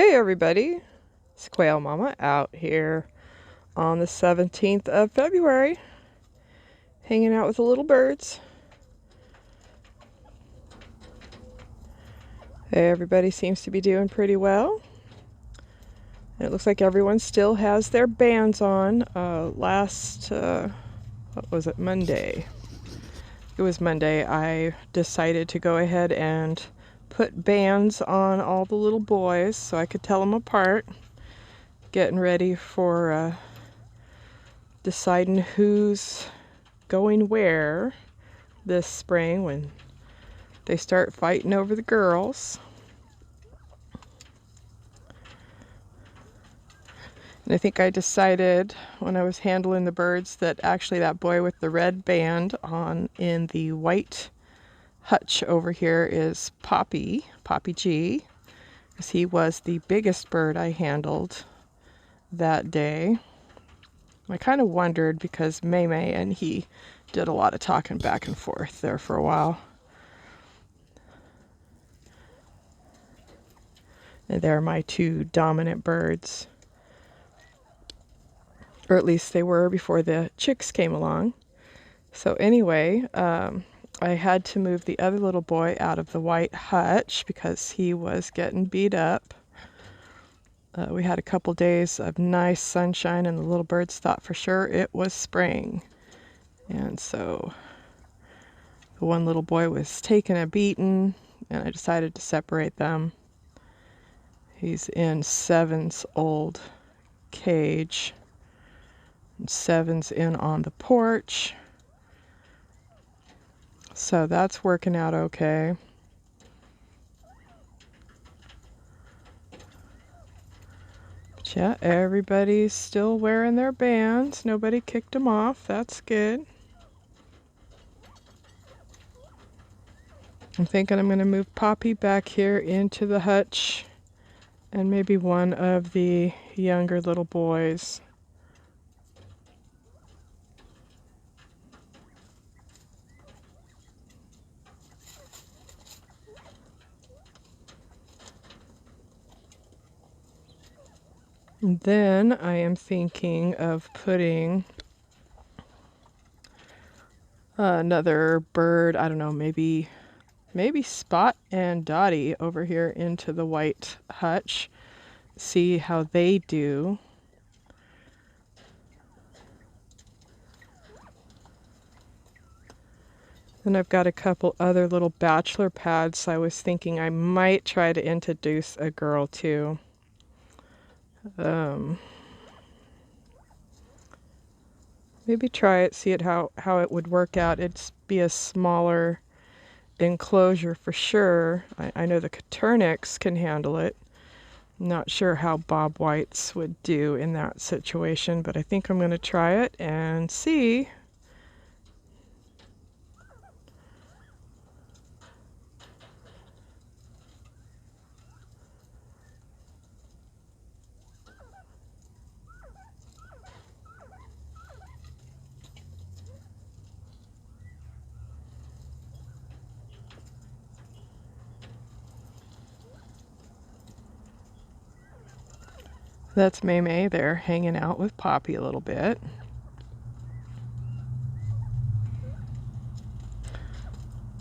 Hey everybody, it's Quail Mama out here on the 17th of February, hanging out with the little birds. Everybody seems to be doing pretty well. And it looks like everyone still has their bands on. What was it, Monday? It was Monday. I decided to go ahead and put bands on all the little boys so I could tell them apart. Getting ready for deciding who's going where this spring when they start fighting over the girls. And I think I decided when I was handling the birds that actually that boy with the red band on in the white hutch over here is Poppy G, because he was the biggest bird I handled that day. I kind of wondered because May and he did a lot of talking back and forth there for a while. And they're my two dominant birds. Or at least they were before the chicks came along. So anyway, I had to move the other little boy out of the white hutch because he was getting beat up. We had a couple days of nice sunshine and the little birds thought for sure it was spring. And so the one little boy was taking a beating and I decided to separate them. He's in Seven's old cage. And Seven's in on the porch. So that's working out okay. But yeah, everybody's still wearing their bands. Nobody kicked them off. That's good. I'm thinking I'm going to move Poppy back here into the hutch and maybe one of the younger little boys. And then I am thinking of putting another bird, I don't know, maybe Spot and Dottie over here into the white hutch. See how they do. Then I've got a couple other little bachelor pads. I was thinking I might try to introduce a girl too. Maybe try it, see it how it would work out. It'd be a smaller enclosure for sure. I know the Coturnics can handle it. Not sure how Bobwhites would do in that situation, but I think I'm going to try it and see. That's May there hanging out with Poppy a little bit.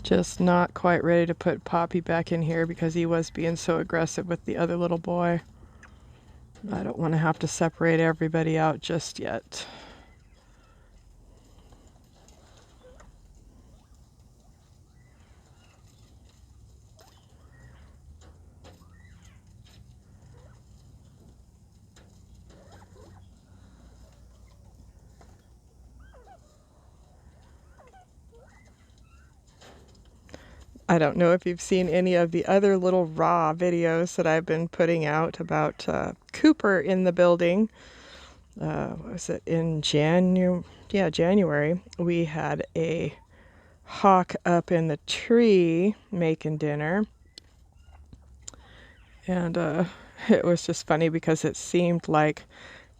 Just not quite ready to put Poppy back in here because he was being so aggressive with the other little boy. I don't want to have to separate everybody out just yet. I don't know if you've seen any of the other little raw videos that I've been putting out about Cooper in the building. Was it in January? Yeah, January. We had a hawk up in the tree making dinner. And it was just funny because it seemed like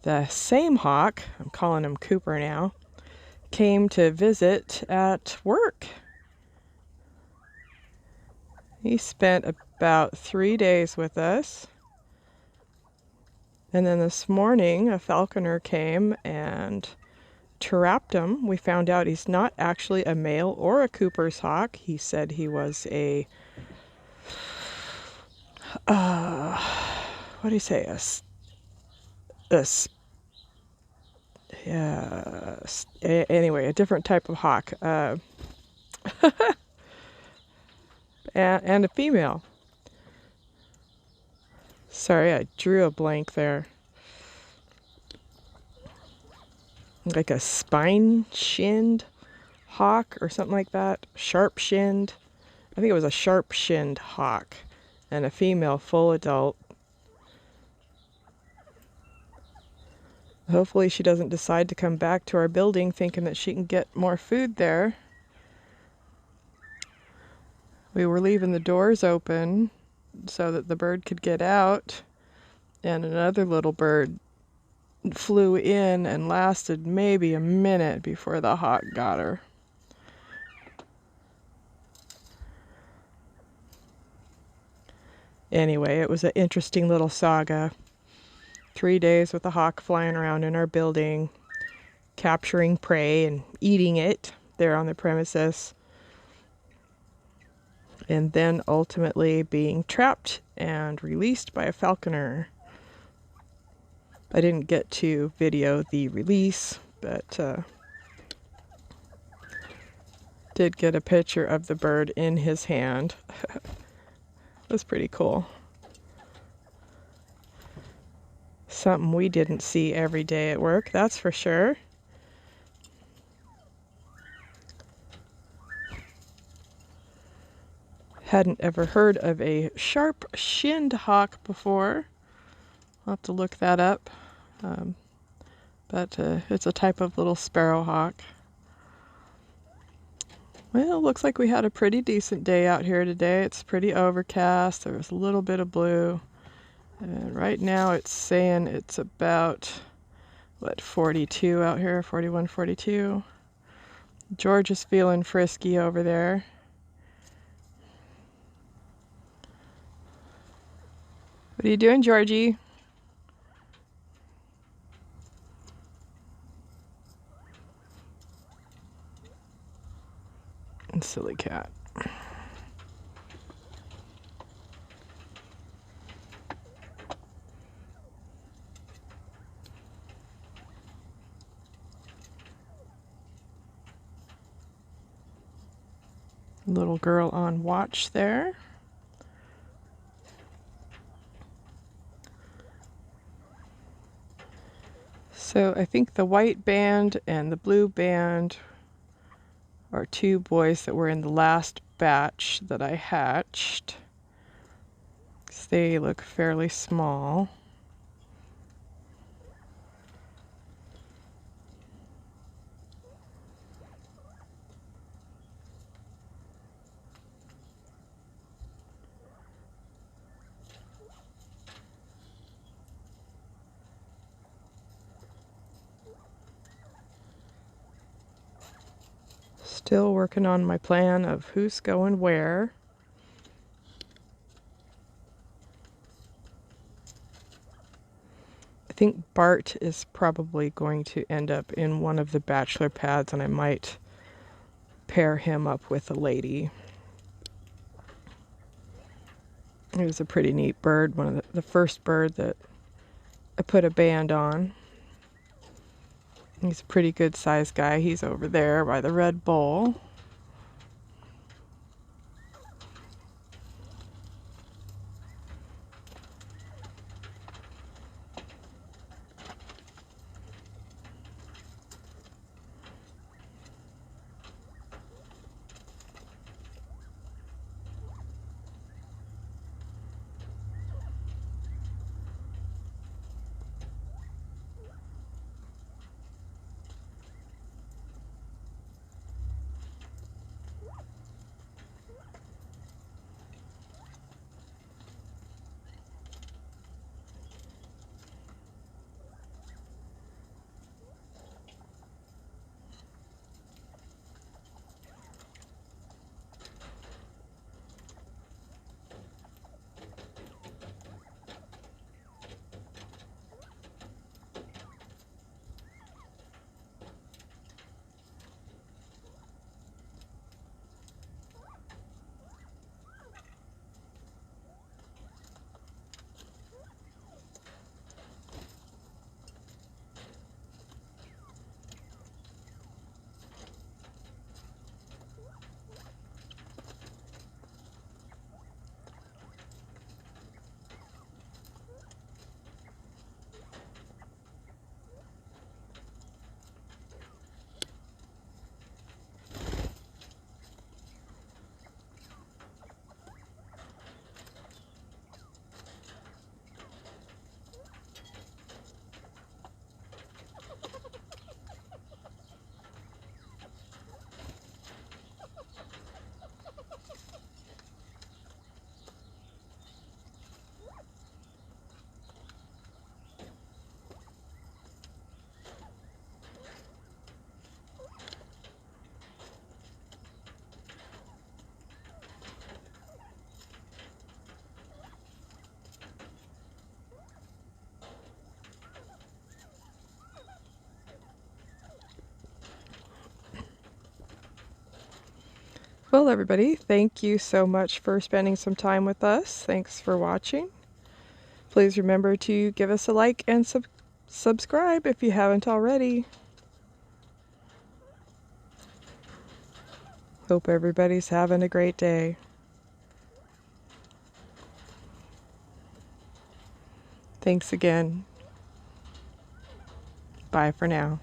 the same hawk, I'm calling him Cooper now, came to visit at work. He spent about 3 days with us. And then this morning, a falconer came and trapped him. We found out he's not actually a male or a Cooper's hawk. He said he was a, what do you say, a anyway, a different type of hawk, and a female. Sorry, I drew a blank there. Like a spine-shinned hawk or something like that. Sharp-shinned. I think it was a sharp-shinned hawk and a female full adult. Hopefully she doesn't decide to come back to our building thinking that she can get more food there. We were leaving the doors open so that the bird could get out, and another little bird flew in and lasted maybe a minute before the hawk got her. Anyway, it was an interesting little saga. 3 days with a hawk flying around in our building, capturing prey and eating it there on the premises, and then ultimately being trapped and released by a falconer. I didn't get to video the release, but did get a picture of the bird in his hand. It was pretty cool. Something we didn't see every day at work, that's for sure. Hadn't ever heard of a sharp-shinned hawk before. I'll have to look that up. But it's a type of little sparrowhawk. Well, looks like we had a pretty decent day out here today. It's pretty overcast. There was a little bit of blue. And right now it's saying it's about, 42 out here, 41, 42. George is feeling frisky over there. What are you doing, Georgie? Silly cat. Little girl on watch there. So I think the white band and the blue band are two boys that were in the last batch that I hatched. They look fairly small. Still working on my plan of who's going where. I think Bart is probably going to end up in one of the bachelor pads, and I might pair him up with a lady. He was a pretty neat bird, one of the first bird that I put a band on. He's a pretty good sized guy. He's over there by the Red Bull. Well, everybody, thank you so much for spending some time with us. Thanks for watching. Please remember to give us a like and subscribe if you haven't already. Hope everybody's having a great day. Thanks again. Bye for now.